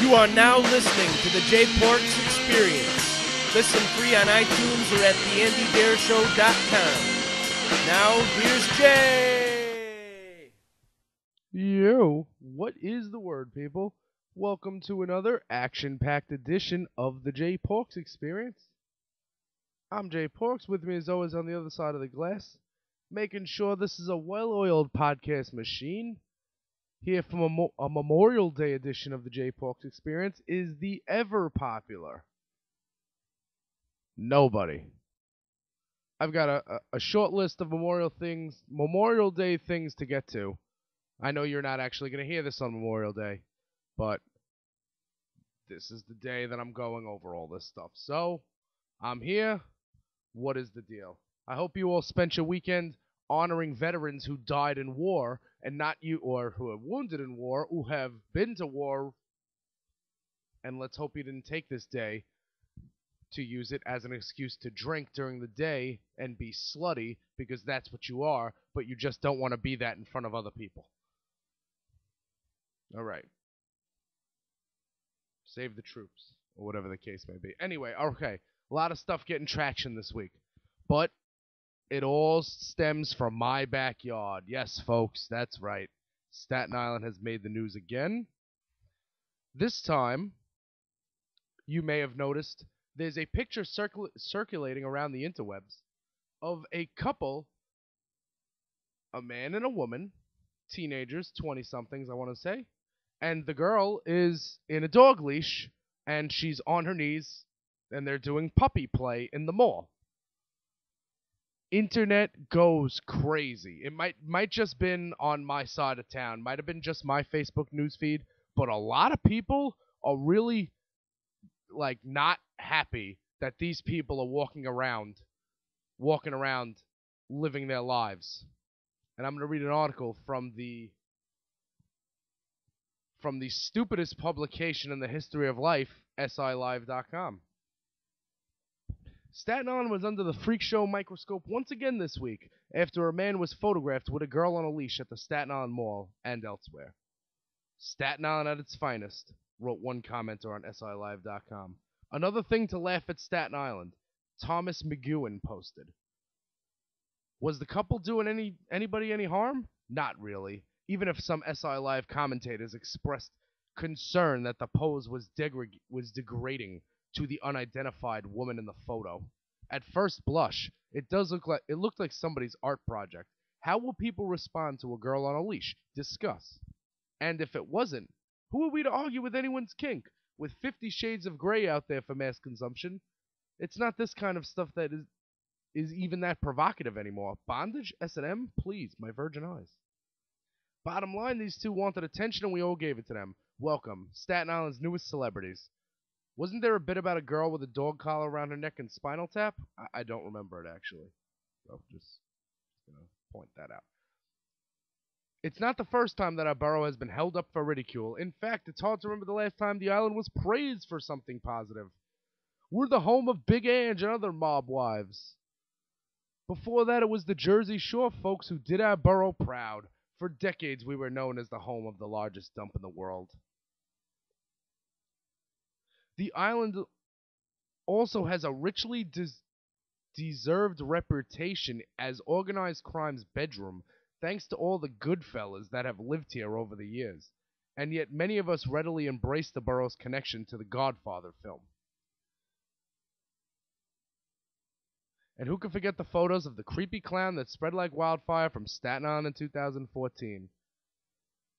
You are now listening to the Jay Porks Experience. Listen free on iTunes or at theandydareshow.com. Now, here's Jay! Yo, what is the word, people? Welcome to another action-packed edition of the Jay Porks Experience. I'm Jay Porks. With me, as always, on the other side of the glass, making sure this is a well-oiled podcast machine. Here from a Memorial Day edition of the Jay Porks Experience is the ever-popular Nobody. I've got a short list of Memorial Day things to get to. I know you're not actually going to hear this on Memorial Day, but this is the day that I'm going over all this stuff. So, I'm here. What is the deal? I hope you all spent your weekend honoring veterans who died in war, and not you, or who are wounded in war, who have been to war, and let's hope you didn't take this day to use it as an excuse to drink during the day and be slutty, because that's what you are, but you just don't want to be that in front of other people. Alright. Save the troops, or whatever the case may be. Anyway, okay, a lot of stuff getting traction this week, but it all stems from my backyard. Yes, folks, that's right. Staten Island has made the news again. This time, you may have noticed, there's a picture circulating around the interwebs of a couple, a man and a woman, teenagers, 20-somethings, I want to say, and the girl is in a dog leash, and she's on her knees, and they're doing puppy play in the mall. Internet goes crazy. It might just been on my side of town, might have been just my Facebook newsfeed, but a lot of people are really like not happy that these people are walking around living their lives. And I'm going to read an article from the stupidest publication in the history of life, SILive.com. Staten Island was under the freak show microscope once again this week after a man was photographed with a girl on a leash at the Staten Island Mall and elsewhere. Staten Island at its finest, wrote one commenter on SILive.com. Another thing to laugh at Staten Island, Thomas McGowan posted. Was the couple doing anybody any harm? Not really, even if some SI Live commentators expressed concern that the pose was degrading to the unidentified woman in the photo. At first blush, it looked like somebody's art project. How will people respond to a girl on a leash? Discuss. And if it wasn't, who are we to argue with anyone's kink? With 50 Shades of Grey out there for mass consumption, it's not this kind of stuff that is even that provocative anymore. Bondage? S&M? Please, my virgin eyes. Bottom line, these two wanted attention and we all gave it to them. Welcome, Staten Island's newest celebrities. Wasn't there a bit about a girl with a dog collar around her neck and Spinal Tap? I don't remember it, actually. So just gonna point that out. It's not the first time that our borough has been held up for ridicule. In fact, it's hard to remember the last time the island was praised for something positive. We're the home of Big Ange and other mob wives. Before that, it was the Jersey Shore folks who did our borough proud. For decades, we were known as the home of the largest dump in the world. The island also has a richly deserved reputation as organized crime's bedroom, thanks to all the good fellas that have lived here over the years. And yet many of us readily embrace the borough's connection to the Godfather film. And who can forget the photos of the creepy clown that spread like wildfire from Staten Island in 2014?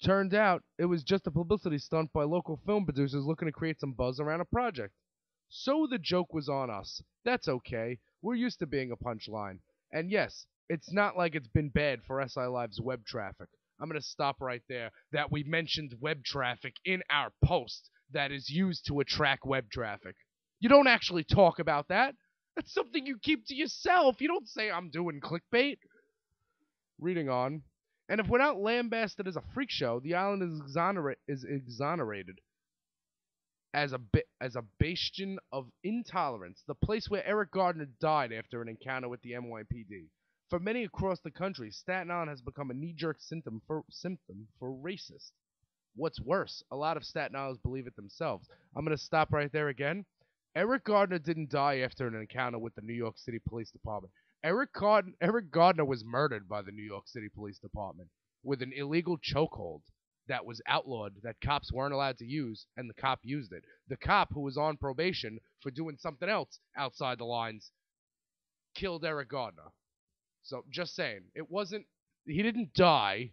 Turned out, it was just a publicity stunt by local film producers looking to create some buzz around a project. So the joke was on us. That's okay. We're used to being a punchline. And yes, it's not like it's been bad for SI Live's web traffic. I'm going to stop right there that we mentioned web traffic in our post that is used to attract web traffic. You don't actually talk about that. That's something you keep to yourself. You don't say, I'm doing clickbait. Reading on. And if we're not lambasted as a freak show, the island is exonerated as a bastion of intolerance, the place where Eric Gardner died after an encounter with the NYPD. For many across the country, Staten Island has become a knee-jerk symptom for racist. What's worse, a lot of Staten Islanders believe it themselves. I'm going to stop right there again. Eric Gardner didn't die after an encounter with the New York City Police Department. Eric Gardner was murdered by the New York City Police Department with an illegal chokehold that was outlawed, that cops weren't allowed to use, and the cop used it. The cop, who was on probation for doing something else outside the lines, killed Eric Gardner. So, just saying, he didn't die.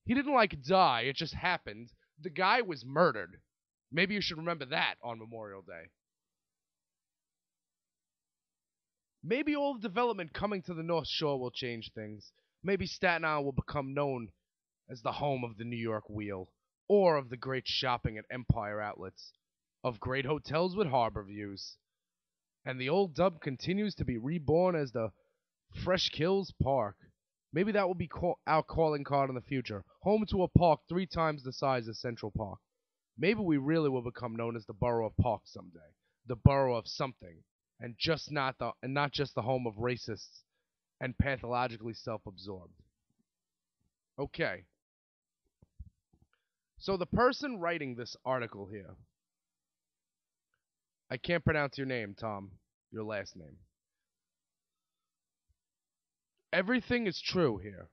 He didn't, die. It just happened. The guy was murdered. Maybe you should remember that on Memorial Day. Maybe all the development coming to the North Shore will change things. Maybe Staten Island will become known as the home of the New York Wheel, or of the great shopping at Empire outlets, of great hotels with harbor views. And the old dub continues to be reborn as the Fresh Kills Park. Maybe that will be our calling card in the future, home to a park 3 times the size of Central Park. Maybe we really will become known as the Borough of Park someday, the borough of something, and not just the home of racists and pathologically self-absorbed. Okay. So the person writing this article here, I can't pronounce your name, Tom, your last name. Everything is true here.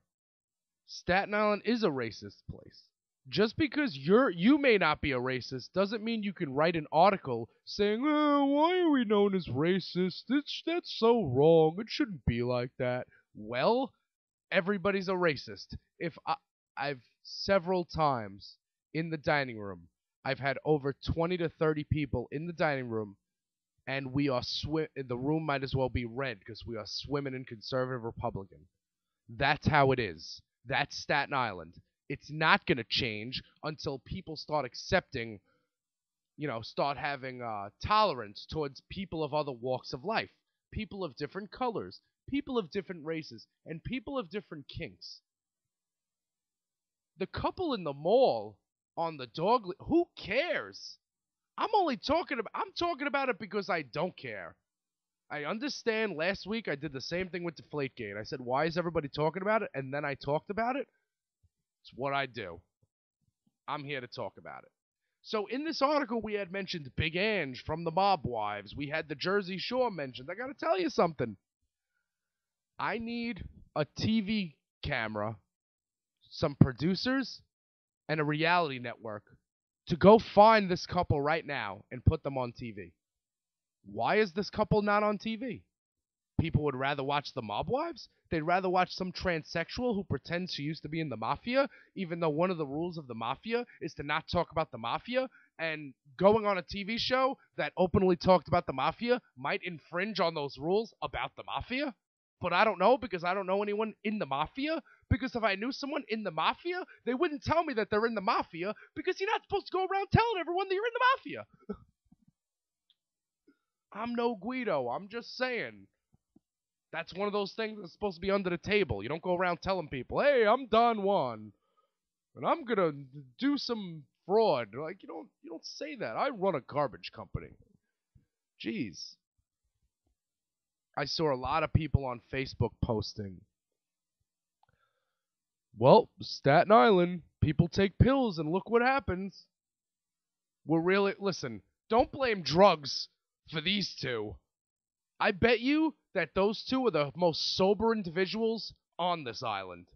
Staten Island is a racist place. Just because you may not be a racist doesn't mean you can write an article saying, "Oh, why are we known as racist? That's so wrong. It shouldn't be like that." Well, everybody's a racist. I've several times in the dining room, I've had over 20 to 30 people in the dining room, and the room might as well be red because we are swimming in conservative Republican. That's how it is. That's Staten Island. It's not going to change until people start accepting, start having tolerance towards people of other walks of life, people of different colors, people of different races, and people of different kinks. The couple in the mall on the dog, who cares? I'm talking about it because I don't care. I understand last week I did the same thing with Deflategate. I said, why is everybody talking about it? And then I talked about it. It's what I do. I'm here to talk about it. So in this article, we had mentioned Big Ange from the Mob Wives. We had the Jersey Shore mentioned. I got to tell you something. I need a TV camera, some producers, and a reality network to go find this couple right now and put them on TV. Why is this couple not on TV? People would rather watch the Mob Wives? They'd rather watch some transsexual who pretends she used to be in the Mafia, even though one of the rules of the Mafia is to not talk about the Mafia, and going on a TV show that openly talked about the Mafia might infringe on those rules about the Mafia? But I don't know because I don't know anyone in the Mafia. Because if I knew someone in the Mafia, they wouldn't tell me that they're in the Mafia because you're not supposed to go around telling everyone that you're in the Mafia. I'm no Guido. I'm just saying. That's one of those things that's supposed to be under the table. You don't go around telling people, "Hey, I'm Don Juan, and I'm gonna do some fraud." Like you don't say that. I run a garbage company. Jeez. I saw a lot of people on Facebook posting, "Well, Staten Island, people take pills and look what happens." Listen, don't blame drugs for these two. I bet you that those two are the most sober individuals on this island.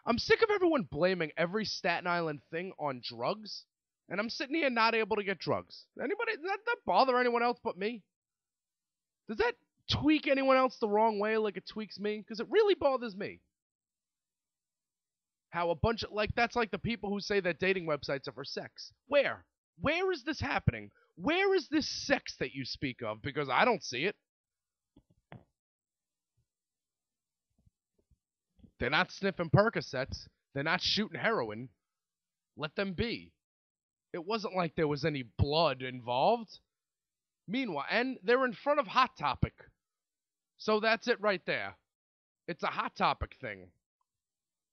I'm sick of everyone blaming every Staten Island thing on drugs, and I'm sitting here not able to get drugs. Does that bother anyone else but me? Does that tweak anyone else the wrong way like it tweaks me? Because it really bothers me. How a bunch of, that's like the people who say that dating websites are for sex. Where? Where is this happening? Where is this sex that you speak of? Because I don't see it. They're not sniffing Percocets. They're not shooting heroin. Let them be. It wasn't like there was any blood involved. Meanwhile, and they're in front of Hot Topic. So that's it right there. It's a Hot Topic thing.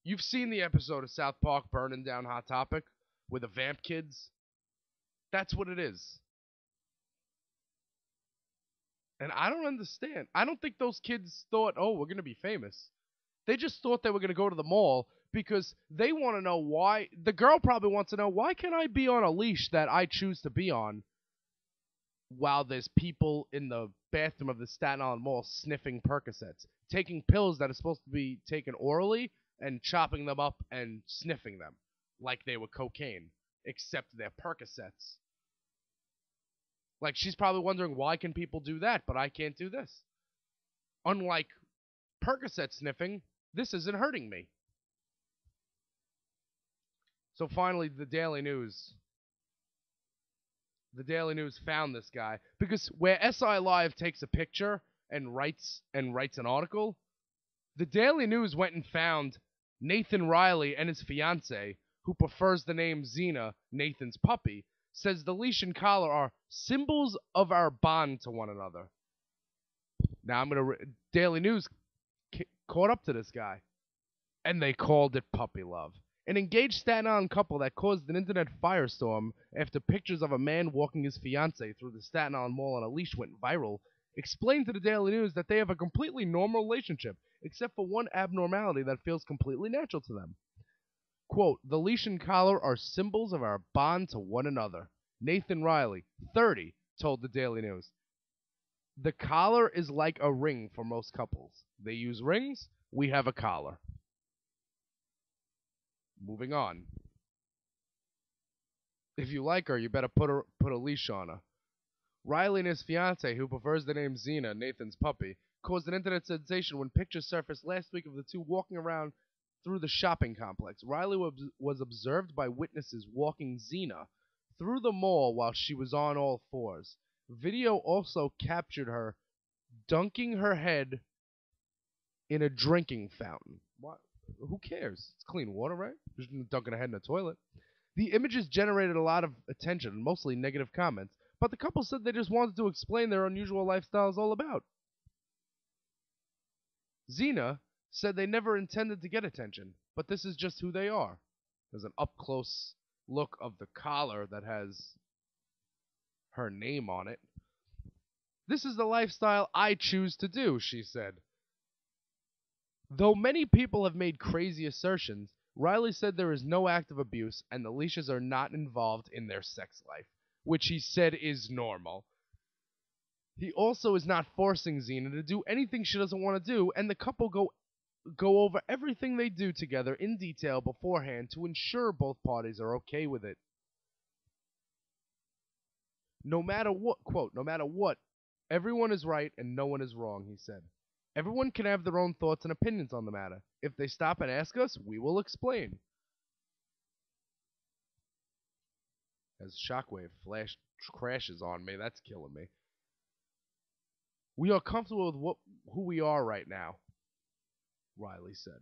You've seen the episode of South Park burning down Hot Topic with the Vamp Kids. That's what it is. And I don't understand. I don't think those kids thought, "Oh, we're going to be famous." They just thought they were going to go to the mall, because they want to know why. The girl probably wants to know, why can I be on a leash that I choose to be on while there's people in the bathroom of the Staten Island Mall sniffing Percocets, taking pills that are supposed to be taken orally and chopping them up and sniffing them like they were cocaine, except they're Percocets. Like, she's probably wondering, why can people do that, but I can't do this? Unlike Percocet sniffing, this isn't hurting me. So finally, the Daily News found this guy, because where SI Live takes a picture and writes an article, the Daily News went and found Nathan Riley and his fiance, who prefers the name Xena, Nathan's puppy, says the leash and collar are symbols of our bond to one another. Now Daily News caught up to this guy, and they called it puppy love. An engaged Staten Island couple that caused an internet firestorm after pictures of a man walking his fiancée through the Staten Island Mall on a leash went viral explained to the Daily News that they have a completely normal relationship, except for one abnormality that feels completely natural to them. Quote, the leash and collar are symbols of our bond to one another. Nathan Riley, 30, told the Daily News. The collar is like a ring for most couples. They use rings, we have a collar. Moving on. If you like her, you better put a leash on her. Riley and his fiancée, who prefers the name Xena, Nathan's puppy, caused an internet sensation when pictures surfaced last week of the two walking around through the shopping complex. Riley was observed by witnesses walking Xena through the mall while she was on all fours. Video also captured her dunking her head in a drinking fountain. What? Who cares? It's clean water, right? Just dunking her head in a toilet. The images generated a lot of attention, mostly negative comments, but the couple said they just wanted to explain their unusual lifestyles all about. Xena said they never intended to get attention, but this is just who they are. There's an up-close look of the collar that has her name on it. This is the lifestyle I choose to do, she said. Though many people have made crazy assertions, Riley said there is no active abuse and the leashes are not involved in their sex life, which he said is normal. He also is not forcing Xena to do anything she doesn't want to do, and the couple go over everything they do together in detail beforehand to ensure both parties are okay with it. No matter what, quote, no matter what, everyone is right and no one is wrong, he said. Everyone can have their own thoughts and opinions on the matter. If they stop and ask us, we will explain. As Shockwave flash crashes on me, that's killing me. We are comfortable with who we are right now, Riley said.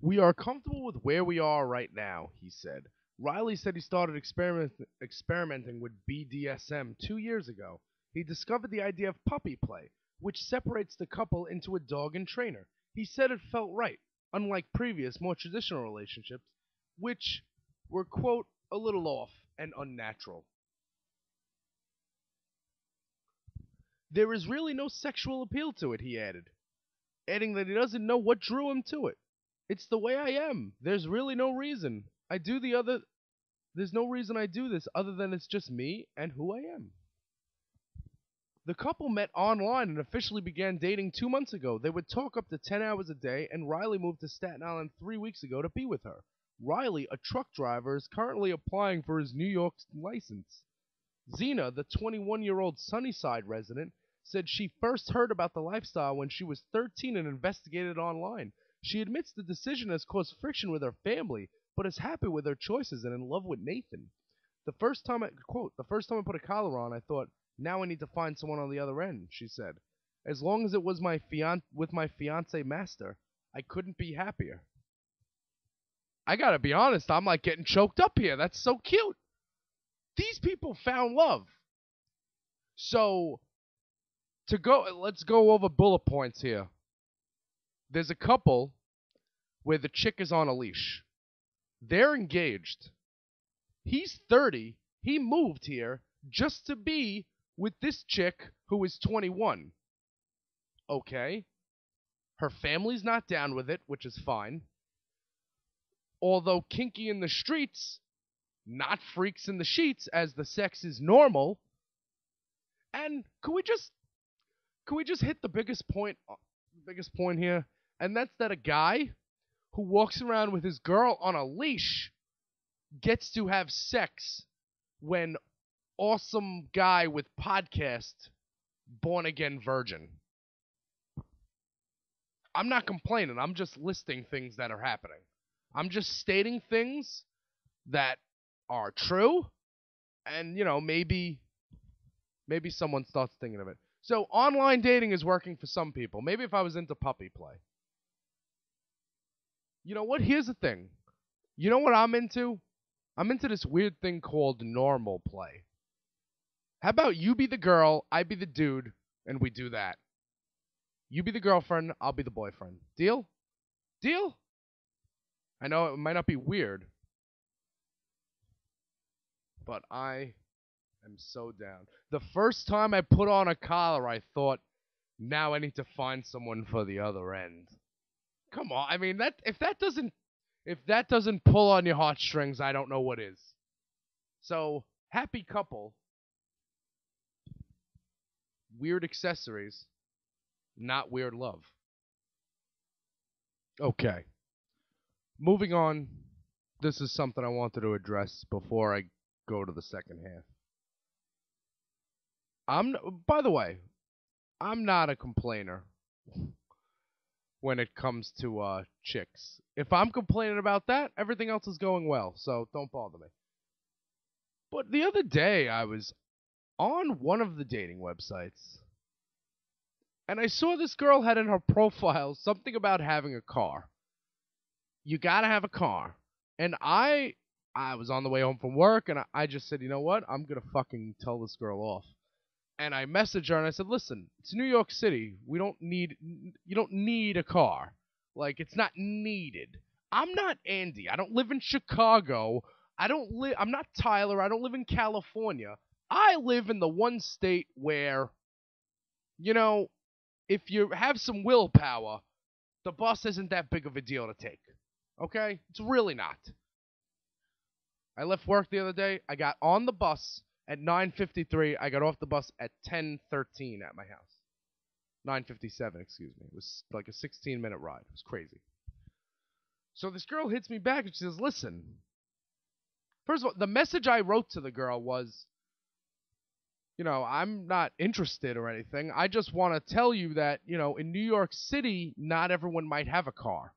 We are comfortable with where we are right now, he said. Riley said he started experimenting with BDSM 2 years ago. He discovered the idea of puppy play, which separates the couple into a dog and trainer. He said it felt right, unlike previous, more traditional relationships, which were, quote, a little off and unnatural. There is really no sexual appeal to it, he added, adding that he doesn't know what drew him to it. It's the way I am. There's really no reason. There's no reason I do this other than it's just me and who I am. The couple met online and officially began dating 2 months ago. They would talk up to 10 hours a day, and Riley moved to Staten Island 3 weeks ago to be with her. Riley, a truck driver, is currently applying for his New York license. Xena, the 21-year-old Sunnyside resident, said she first heard about the lifestyle when she was 13 and investigated online. She admits the decision has caused friction with her family, but is happy with her choices and in love with Nathan. The first time I put a collar on, I thought, now I need to find someone on the other end, she said. As long as it was with my fiancé master, I couldn't be happier. I gotta be honest, I'm like getting choked up here. That's so cute. These people found love. So, let's go over bullet points here. There's a couple where the chick is on a leash. They're engaged. He's 30. He moved here just to be with this chick who is 21. Okay. Her family's not down with it, which is fine. although kinky in the streets, not freaks in the sheets, as the sex is normal. And could we just hit the biggest point here? And that's that a guy who walks around with his girl on a leash gets to have sex when awesome guy with podcast born again virgin. I'm not complaining. I'm just listing things that are happening. I'm just stating things that are true, and maybe someone starts thinking of it. So online dating is working for some people. Maybe if I was into puppy play. You know what? Here's the thing. You know what I'm into? I'm into this weird thing called normal play. How about you be the girl, I be the dude, and we do that? You be the girlfriend, I'll be the boyfriend. Deal? Deal? I know it might not be weird, but I am so down. The first time I put on a collar, I thought, now I need to find someone for the other end. Come on, I mean, if that doesn't pull on your heartstrings, I don't know what is. So, happy couple. Weird accessories, not weird love. Okay. Moving on. This is something I wanted to address before I go to the second half. By the way, I'm not a complainer when it comes to chicks. If I'm complaining about that, everything else is going well, so don't bother me. But the other day, I was on one of the dating websites, and I saw this girl had in her profile something about having a car. You gotta have a car. And I was on the way home from work, and I just said, you know what? I'm gonna fucking tell this girl off. And I messaged her, and I said, listen, it's New York City. You don't need a car. Like, it's not needed. I'm not Andy. I don't live in Chicago. I'm not Tyler. I don't live in California. I live in the one state where, if you have some willpower, the bus isn't that big of a deal to take. Okay? It's really not. I left work the other day. I got on the bus at 9:53. I got off the bus at 10:13 at my house. 9:57, excuse me. It was like a 16-minute ride. It was crazy. So this girl hits me back and she says, listen. First of all, the message I wrote to the girl was, I'm not interested or anything. I just want to tell you that, in New York City, not everyone might have a car.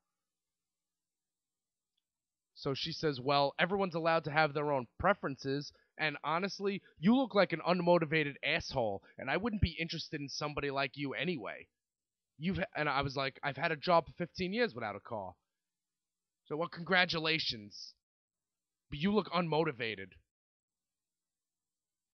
So she says, well, everyone's allowed to have their own preferences, and honestly, you look like an unmotivated asshole, and I wouldn't be interested in somebody like you anyway. And I was like, I've had a job for 15 years without a car. So, well, congratulations. But you look unmotivated.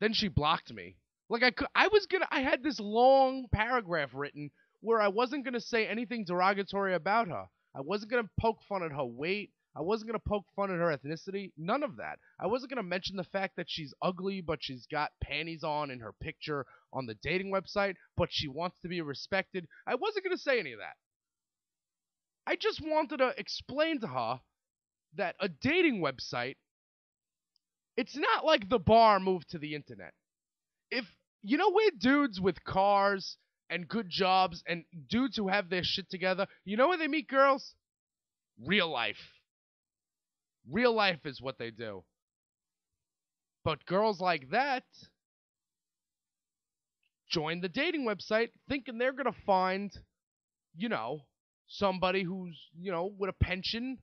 Then she blocked me. Like, I had this long paragraph written where I wasn't going to say anything derogatory about her. I wasn't going to poke fun at her weight. I wasn't going to poke fun at her ethnicity. None of that. I wasn't going to mention the fact that she's ugly, but she's got panties on in her picture on the dating website, but she wants to be respected. I wasn't going to say any of that. I just wanted to explain to her that a dating website, it's not like the bar moved to the internet. If where dudes with cars and good jobs and dudes who have their shit together, where they meet girls? Real life. Real life is what they do. But girls like that join the dating website thinking they're going to find, somebody who's, with a pension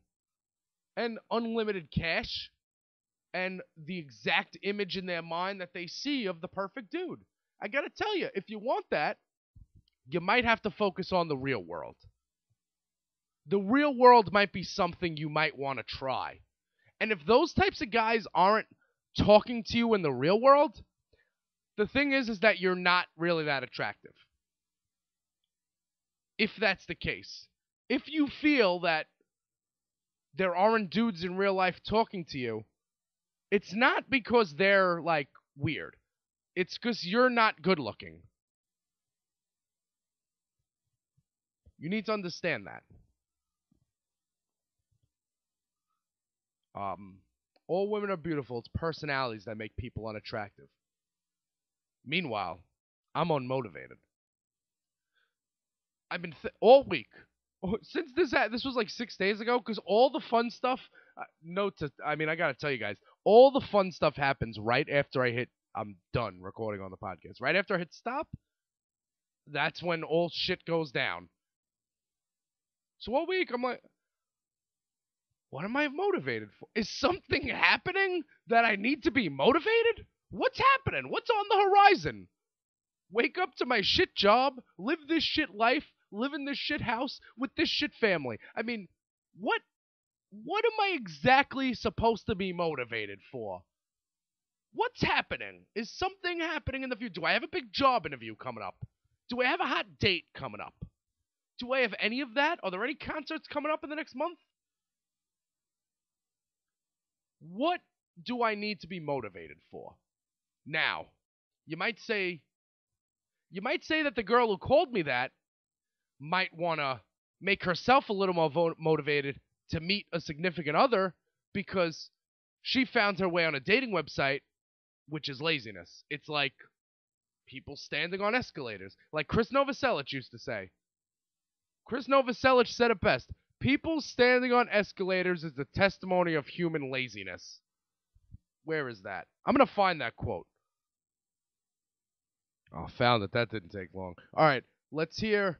and unlimited cash and the exact image in their mind that they see of the perfect dude. I got to tell you, if you want that, you might have to focus on the real world. The real world might be something you might want to try. And if those types of guys aren't talking to you in the real world, the thing is that you're not really that attractive. If that's the case. If you feel that there aren't dudes in real life talking to you, it's not because they're, like, weird. It's because you're not good looking. You need to understand that. All women are beautiful. It's personalities that make people unattractive. Meanwhile, I'm unmotivated. I've been all week since this was like 6 days ago, because all the fun stuff. I gotta tell you guys, all the fun stuff happens right after I'm done recording on the podcast. Right after I hit stop, that's when all shit goes down. So all week I'm like, what am I motivated for? Is something happening that I need to be motivated? What's happening? What's on the horizon? Wake up to my shit job, live this shit life, live in this shit house with this shit family. I mean, what am I exactly supposed to be motivated for? What's happening? Is something happening in the future? Do I have a big job interview coming up? Do I have a hot date coming up? Do I have any of that? Are there any concerts coming up in the next month? What do I need to be motivated for? Now, you might say that the girl who called me that might want to make herself a little more motivated to meet a significant other because she found her way on a dating website, which is laziness. It's like people standing on escalators, like Chris Novoselic used to say. Chris Novoselic said it best. People standing on escalators is the testimony of human laziness. Where is that? I'm going to find that quote. Oh, found it. That didn't take long. All right, let's hear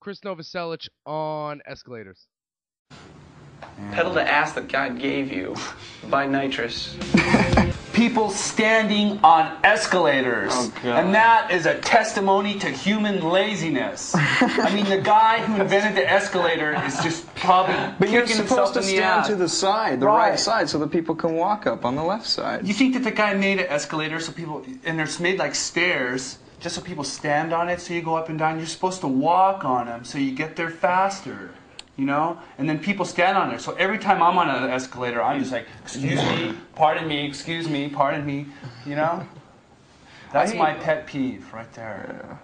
Chris Novoselic on escalators. Pedal the ass that God gave you. Buy nitrous. People standing on escalators. Oh, God. And that is a testimony to human laziness. I mean, the guy who invented the escalator is just probably But you're kicking supposed himself to in the stand ass. to the side, the right side, so that people can walk up on the left side. You think that the guy made an escalator so people, and it's made like stairs, just so people stand on it, so you go up and down. You're supposed to walk on them so you get there faster. You know, and then people stand on there. So every time I'm on an escalator, I'm just like, excuse me, pardon me, excuse me, pardon me. You know, that's my pet peeve right there. Yeah.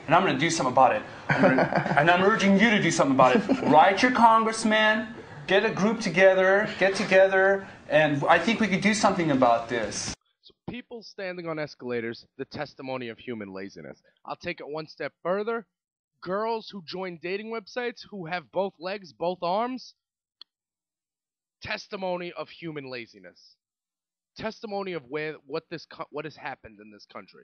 And I'm going to do something about it. And I'm urging you to do something about it. Write your congressman, get a group together, and I think we could do something about this. So people standing on escalators, the testimony of human laziness. I'll take it one step further. Girls who join dating websites who have both legs, both arms, testimony of human laziness. Testimony of what has happened in this country.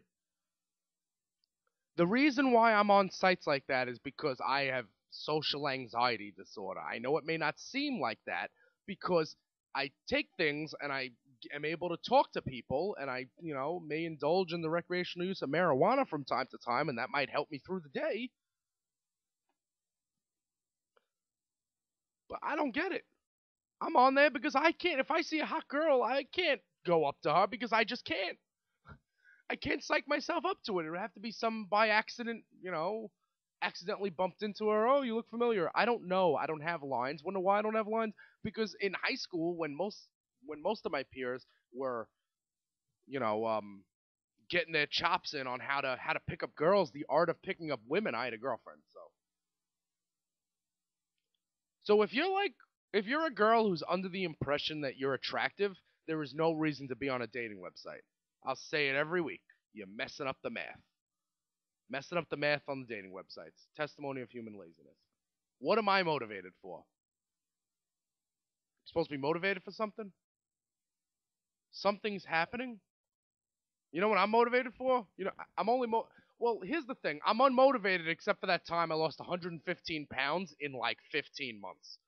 The reason why I'm on sites like that is because I have social anxiety disorder. I know it may not seem like that because I take things and I am able to talk to people and I, may indulge in the recreational use of marijuana from time to time, and that might help me through the day. But I don't get it. I'm on there because I can't. If I see a hot girl, I can't go up to her because I just can't. I can't psych myself up to it. It would have to be some by accident, accidentally bumped into her. Oh, you look familiar. I don't know. I don't have lines. Wonder why I don't have lines? Because in high school, when most of my peers were, getting their chops in on how to pick up girls, the art of picking up women, I had a girlfriend. So if you're a girl who's under the impression that you're attractive, there is no reason to be on a dating website. I'll say it every week. You're messing up the math. Messing up the math on the dating websites. Testimony of human laziness. What am I motivated for? I'm supposed to be motivated for something? Something's happening? You know what I'm motivated for? I'm only Well, here's the thing. I'm unmotivated except for that time I lost 115 pounds in like 15 months.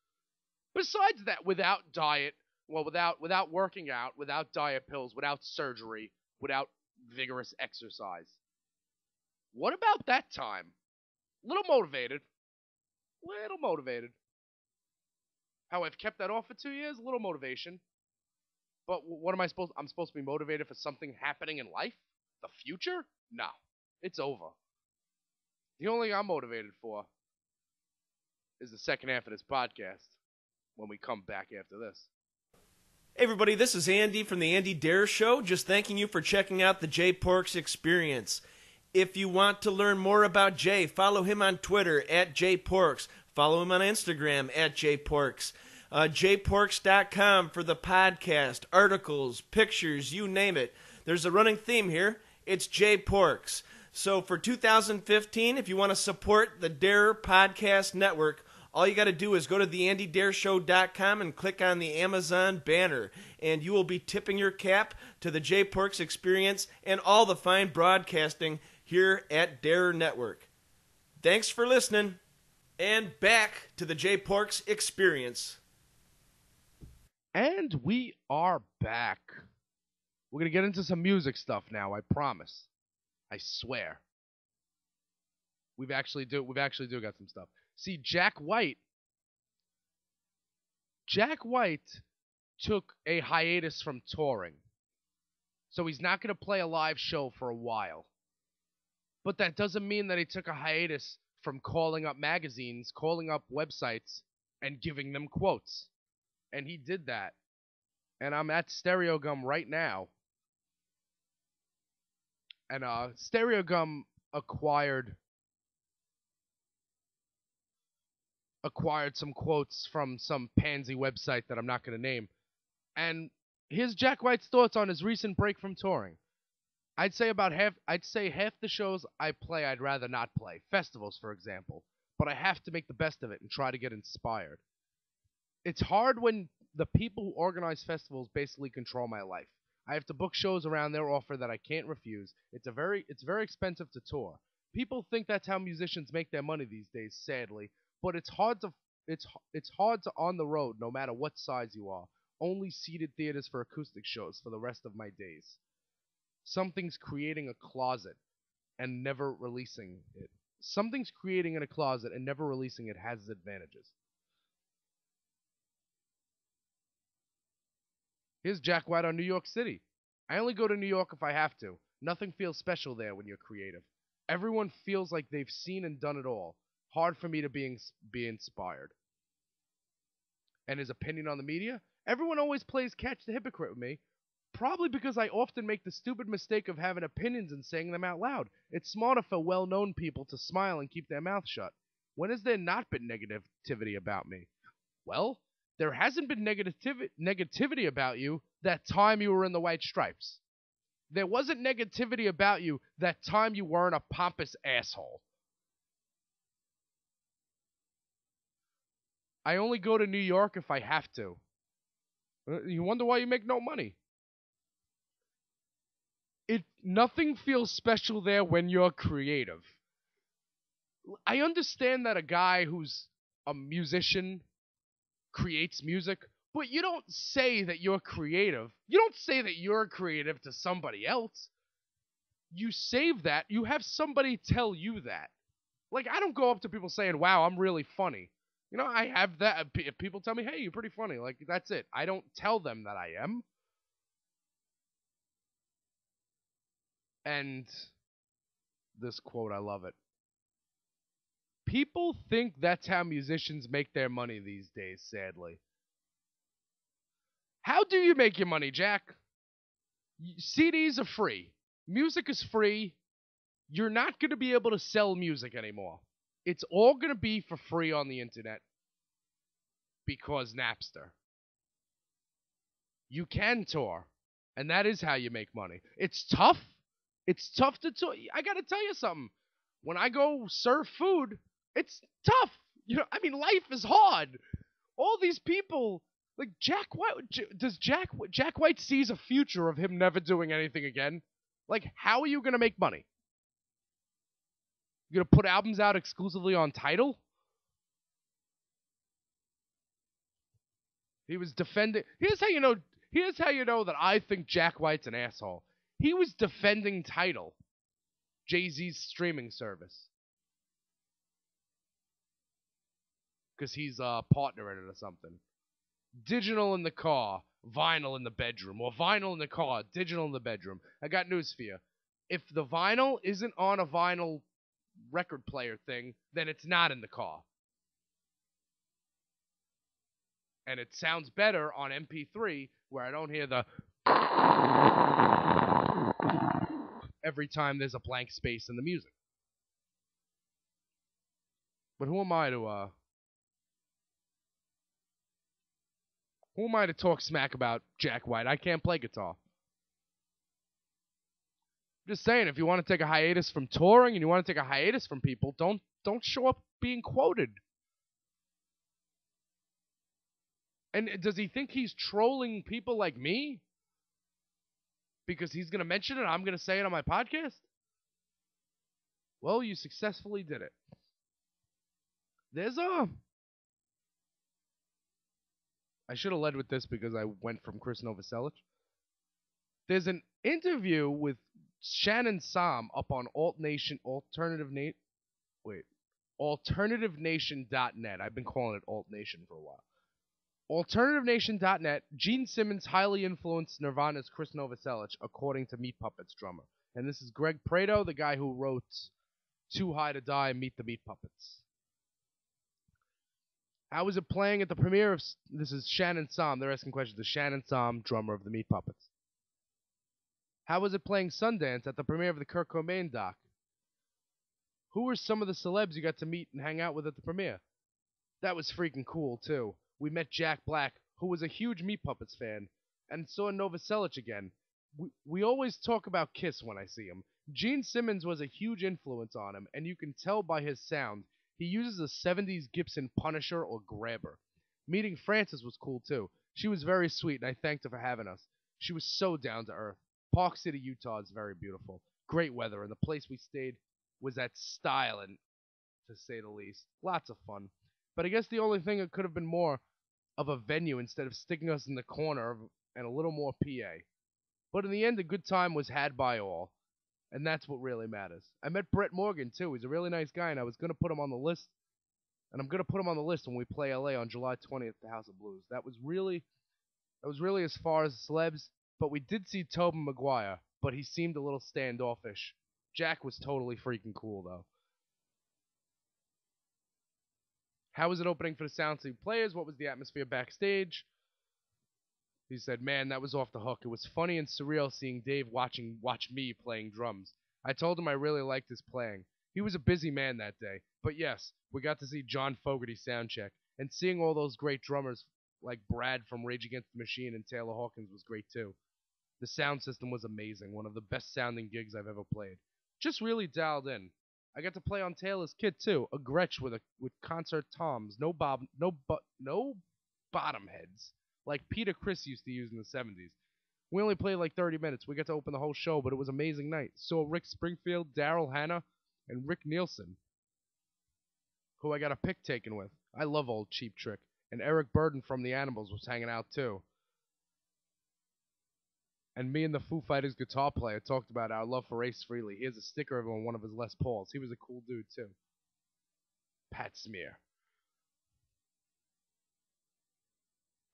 Besides that, without diet, without working out, without diet pills, without surgery, without vigorous exercise. What about that time? Little motivated. How I've kept that off for 2 years, a little motivation. But what am I supposed? I'm supposed to be motivated for something happening in life? The future? No. It's over. The only thing I'm motivated for is the second half of this podcast when we come back after this. Hey everybody, this is Andy from the Andy Dare Show, just thanking you for checking out the Jay Porks Experience. If you want to learn more about Jay, follow him on Twitter @JayPorks. Follow him on Instagram @JayPorks. jporks.com for the podcast, articles, pictures, you name it. There's a running theme here. It's JPorks. So for 2015, if you want to support the Dare Podcast Network, all you got to do is go to theandydareshow.com and click on the Amazon banner, and you will be tipping your cap to the JPorks experience and all the fine broadcasting here at Dare Network. Thanks for listening, and back to the JPorks experience. And we are back. We're going to get into some music stuff now, I promise. I swear. We've actually do got some stuff. See, Jack White took a hiatus from touring. So he's not going to play a live show for a while. But that doesn't mean that he took a hiatus from calling up magazines, calling up websites, and giving them quotes. And he did that. And I'm at Stereo Gum right now. And Stereo Gum acquired some quotes from some pansy website that I'm not going to name. And here's Jack White's thoughts on his recent break from touring. I'd say half the shows I play I'd rather not play. Festivals, for example. But I have to make the best of it and try to get inspired. It's hard when the people who organize festivals basically control my life. I have to book shows around their offer that I can't refuse. It's very expensive to tour. People think that's how musicians make their money these days, sadly. But it's hard to on the road, no matter what size you are. Only seated theaters for acoustic shows for the rest of my days. Something's creating a closet and never releasing it. Something's creating in a closet and never releasing it has its advantages. Here's Jack White on New York City. I only go to New York if I have to. Nothing feels special there when you're creative. Everyone feels like they've seen and done it all. Hard for me to be inspired. And his opinion on the media? Everyone always plays catch the hypocrite with me. Probably because I often make the stupid mistake of having opinions and saying them out loud. It's smarter for well-known people to smile and keep their mouth shut. When has there not been negativity about me? Well, there hasn't been negativity about you that time you were in the White Stripes. There wasn't negativity about you that time you weren't a pompous asshole. I only go to New York if I have to. You wonder why you make no money. Nothing feels special there when you're creative. I understand that a guy who's a musician creates music, but you don't say that you're creative. You don't say that you're creative to somebody else. You save that. You have somebody tell you that. Like, I don't go up to people saying, wow, I'm really funny. You know, I have that. If people tell me, hey, you're pretty funny, like, that's it. I don't tell them that I am. And this quote, I love it. People think that's how musicians make their money these days, sadly. How do you make your money, Jack? CDs are free. Music is free. You're not going to be able to sell music anymore. It's all going to be for free on the internet because Napster. You can tour, and that is how you make money. It's tough. It's tough to tour. I got to tell you something. When I go serve food, it's tough. You know, I mean, life is hard. All these people, like Jack White, Jack White sees a future of him never doing anything again? Like, how are you going to make money? You're going to put albums out exclusively on Tidal? He was defending. Here's how you know that I think Jack White's an asshole. He was defending Tidal, Jay-Z's streaming service, because he's a partner in it or something. Digital in the car, vinyl in the bedroom, or vinyl in the car, digital in the bedroom. I got news for you. If the vinyl isn't on a vinyl record player thing, then it's not in the car. And it sounds better on MP3, where I don't hear the every time there's a blank space in the music. But who am I to Who am I to talk smack about Jack White? I can't play guitar. I'm just saying, if you want to take a hiatus from touring and you want to take a hiatus from people, don't show up being quoted. And does he think he's trolling people like me? Because he's going to mention it, I'm going to say it on my podcast? Well, you successfully did it. There's I should have led with this because I went from Chris Novoselic. There's an interview with Shannon Som up on AlternativeNation.net. I've been calling it Alt Nation for a while. AlternativeNation.net, Gene Simmons highly influenced Nirvana's Chris Novoselic, according to Meat Puppets drummer. And this is Greg Prato, the guy who wrote Too High to Die, Meet the Meat Puppets. How was it playing at the premiere of... This is Shannon Som. They're asking questions. The Shannon Som, drummer of the Meat Puppets. How was it playing Sundance at the premiere of the Kurt Cobain doc? Who were some of the celebs you got to meet and hang out with at the premiere? That was freaking cool, too. We met Jack Black, who was a huge Meat Puppets fan, and saw Novoselic again. We always talk about Kiss when I see him. Gene Simmons was a huge influence on him, and you can tell by his sound. He uses a 70s Gibson Punisher or Grabber. Meeting Frances was cool, too. She was very sweet, and I thanked her for having us. She was so down to earth. Park City, Utah is very beautiful. Great weather, and the place we stayed was at styling, to say the least. Lots of fun. But I guess the only thing that could have been more of a venue instead of sticking us in the corner and a little more PA. But in the end, a good time was had by all. And that's what really matters. I met Brett Morgan, too. He's a really nice guy, and I was going to put him on the list. And I'm going to put him on the list when we play LA on July 20th at the House of Blues. That was really as far as celebs. But we did see Tobin Maguire, but he seemed a little standoffish. Jack was totally freaking cool, though. How was it opening for the Sound Sleep players? What was the atmosphere backstage? He said, man, that was off the hook. It was funny and surreal seeing Dave watch me playing drums. I told him I really liked his playing. He was a busy man that day. But yes, we got to see John Fogerty soundcheck. And seeing all those great drummers like Brad from Rage Against the Machine and Taylor Hawkins was great too. The sound system was amazing. One of the best sounding gigs I've ever played. Just really dialed in. I got to play on Taylor's kit too, a Gretsch with concert toms, no bottom heads, like Peter Criss used to use in the 70s. We only played like 30 minutes. We got to open the whole show, but it was an amazing night. Saw Rick Springfield, Daryl Hannah, and Rick Nielsen, who I got a pic taken with. I love old Cheap Trick. And Eric Burden from the Animals was hanging out too. And me and the Foo Fighters guitar player talked about our love for Ace Frehley. He has a sticker of him on one of his Les Pauls. He was a cool dude, too. Pat Smear.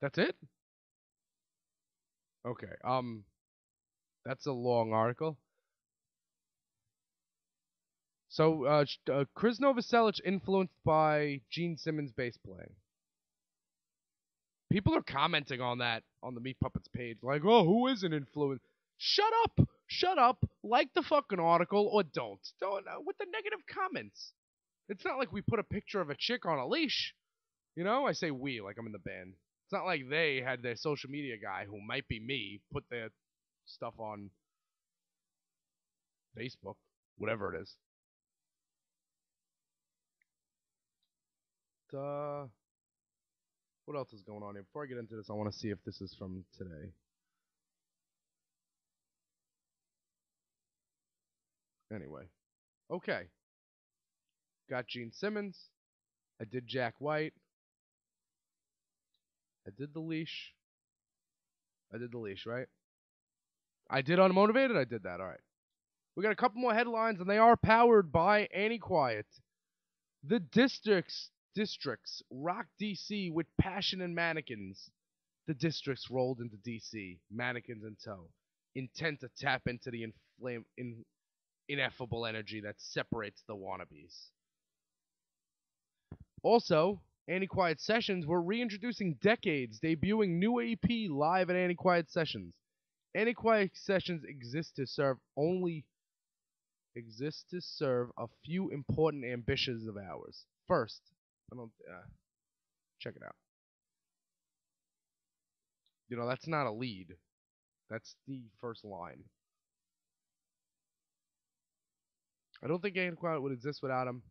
That's it? Okay, that's a long article. So, Chris Novoselic influenced by Gene Simmons bass playing. People are commenting on that on the Meat Puppets page, like, oh, who is an influence? Shut up! Shut up! Like the fucking article, or don't. Don't with the negative comments. It's not like we put a picture of a chick on a leash. You know? I say we, like I'm in the band. It's not like they had their social media guy, who might be me, put their stuff on Facebook. Whatever it is. What else is going on here? Before I get into this, I want to see if this is from today. Anyway. Okay. Got Gene Simmons. I did Jack White. I did the Leash. I did the Leash, right? I did Unmotivated? I did that, alright. We got a couple more headlines, and they are powered by Annie Quiet. The Districts rock DC with passion and mannequins. The Districts rolled into DC, mannequins in tow, intent to tap into the ineffable energy that separates the wannabes. Also, Annie Quiet Sessions were reintroducing Decades, debuting new EP live at Annie Quiet Sessions. Annie Quiet Sessions exist to serve a few important ambitions of ours. First, check it out. That's not a lead. That's the first line. I don't think Antiquiet would exist without him.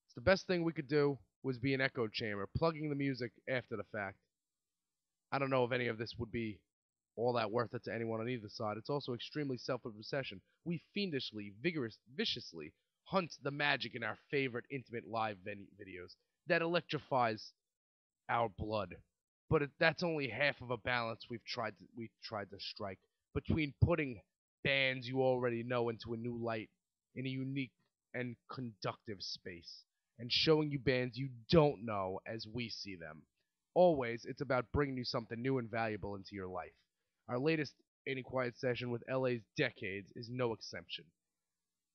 It's the best thing we could do was be an echo chamber, plugging the music after the fact. I don't know if any of this would be all that worth it to anyone on either side. It's also extremely self-obsession. We fiendishly, viciously hunt the magic in our favorite intimate live videos. That electrifies our blood. But that's only half of a balance we've tried to strike between putting bands you already know into a new light in a unique and conductive space, and showing you bands you don't know as we see them. Always, it's about bringing you something new and valuable into your life. Our latest Ain't Quiet session with LA's Decades is no exception,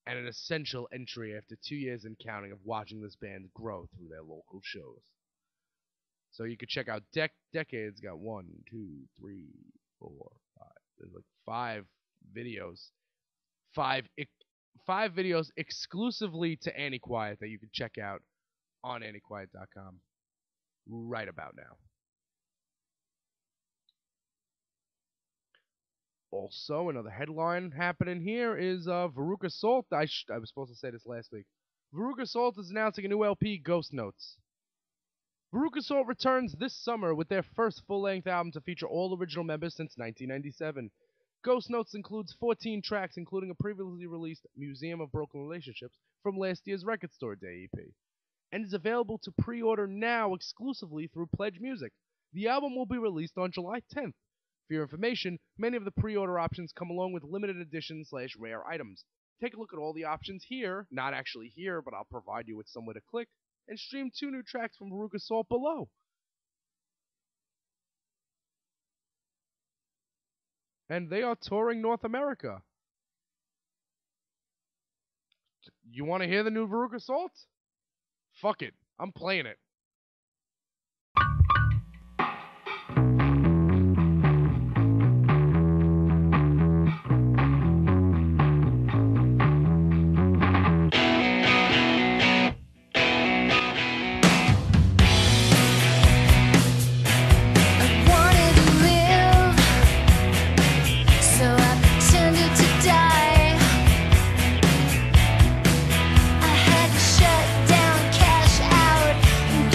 and an essential entry after 2 years and counting of watching this band grow through their local shows. So you could check out Decades. Got 1, 2, 3, 4, 5. There's like 5 videos. 5 videos exclusively to Antiquiet that you can check out on antiquiet.com right about now. Also, another headline happening here is Veruca Salt. I was supposed to say this last week. Veruca Salt is announcing a new LP, Ghost Notes. Veruca Salt returns this summer with their first full-length album to feature all original members since 1997. Ghost Notes includes 14 tracks, including a previously released Museum of Broken Relationships from last year's Record Store Day EP, and is available to pre-order now exclusively through Pledge Music. The album will be released on July 10th. For your information, many of the pre-order options come along with limited edition / rare items. Take a look at all the options here, not actually here, but I'll provide you with somewhere to click, and stream 2 new tracks from Veruca Salt below. And they are touring North America. You want to hear the new Veruca Salt? Fuck it, I'm playing it. Shut down, cash out, and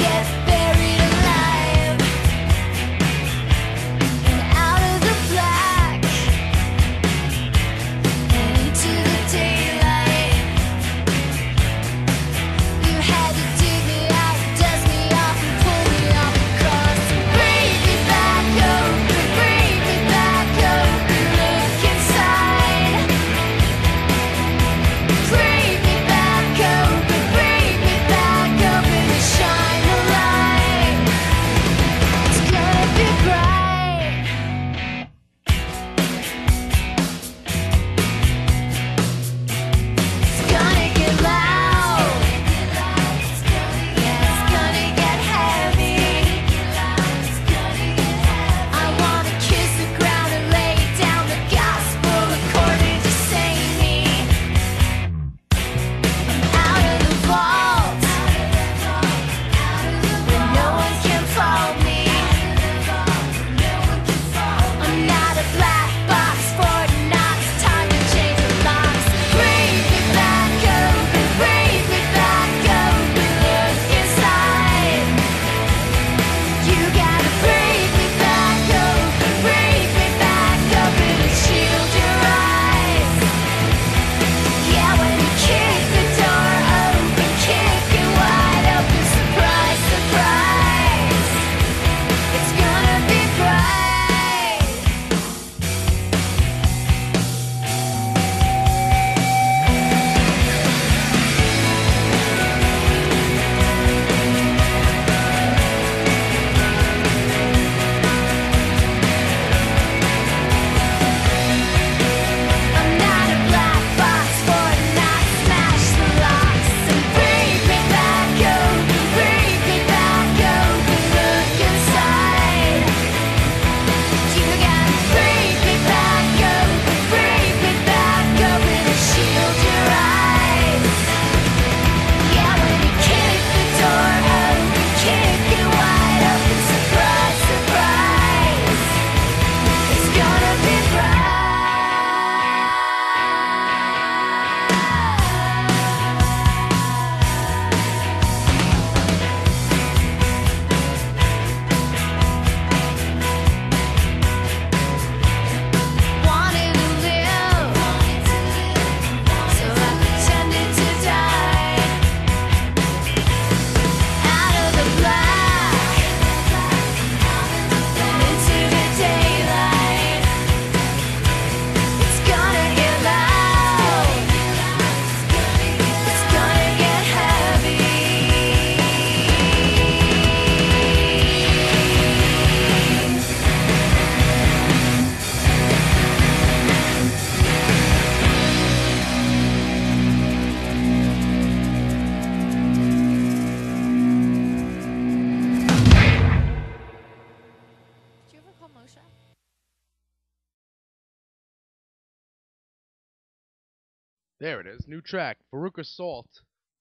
There it is. New track. Veruca Salt,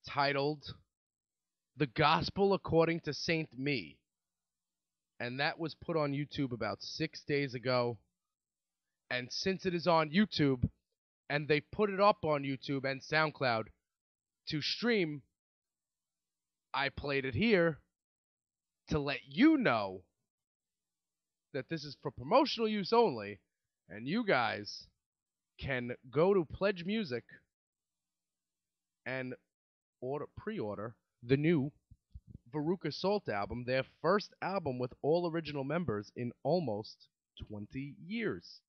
titled The Gospel According to Saint Me. And that was put on YouTube about 6 days ago. And since it is on YouTube, and they put it up on YouTube and SoundCloud to stream, I played it here to let you know that this is for promotional use only, and you guys can go to Pledge Music and pre-order the new Veruca Salt album, their first album with all original members in almost 20 years.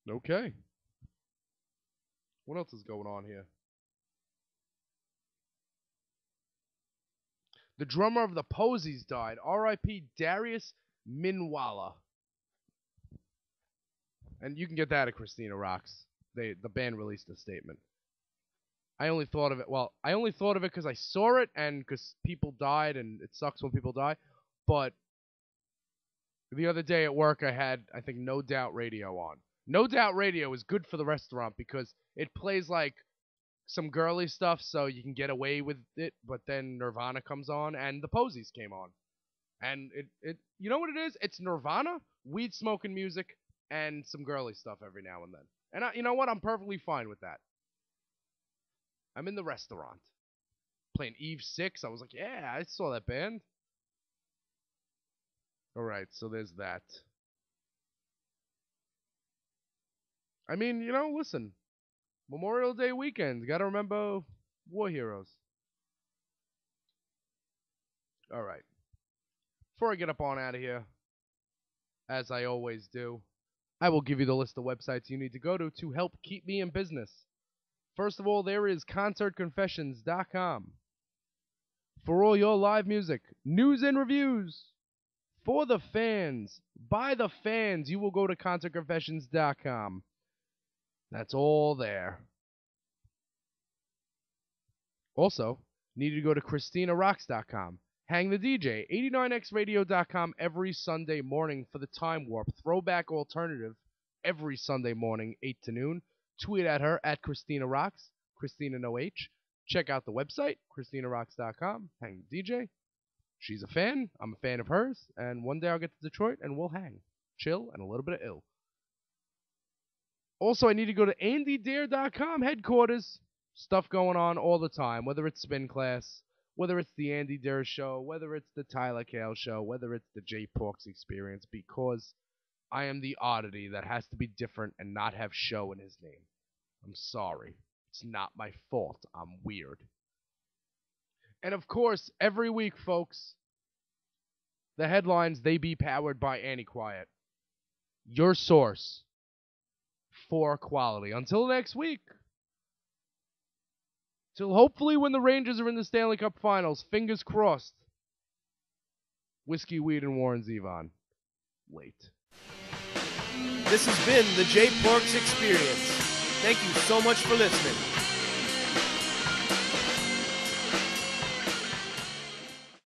Okay. What else is going on here? The drummer of the Posies died. R.I.P. Darius Minwala. And you can get that at Christina Rocks. The band released a statement. I only thought of it because I saw it and because people died, and it sucks when people die. But the other day at work, I had, I think, No Doubt Radio on. No Doubt Radio is good for the restaurant because it plays like some girly stuff so you can get away with it, but then Nirvana comes on and the Posies came on. And it you know what it is? It's Nirvana, weed smoking music, and some girly stuff every now and then. And you know what? I'm perfectly fine with that. I'm in the restaurant playing Eve 6. I was like, yeah, I saw that band. Alright, so there's that. I mean, you know, listen. Memorial Day weekend. Gotta remember war heroes. Alright. Before I get up on out of here, as I always do, I will give you the list of websites you need to go to help keep me in business. First of all, there is concertconfessions.com. For all your live music, news and reviews. For the fans, by the fans, you will go to concertconfessions.com. That's all there. Also, need to go to ChristinaRocks.com. Hang the DJ, 89xradio.com every Sunday morning for the Time Warp Throwback Alternative every Sunday morning, 8 to noon. Tweet at her at Christina Rocks, Christina no H. Check out the website, ChristinaRocks.com. Hang the DJ. She's a fan. I'm a fan of hers. And one day I'll get to Detroit and we'll hang. Chill and a little bit of ill. Also, I need to go to AndyDare.com headquarters. Stuff going on all the time, whether it's Spin Class, whether it's the Andy Dare Show, whether it's the Tyler Kale Show, whether it's the J Porks Experience, because I am the oddity that has to be different and not have show in his name. I'm sorry. It's not my fault. I'm weird. And of course, every week, folks, the headlines, they be powered by Anti-Quiet. Your source for quality. Until next week. Till hopefully when the Rangers are in the Stanley Cup Finals. Fingers crossed. Whiskey, weed, and Warren Zevon. Late. This has been the J Porks Experience. Thank you so much for listening.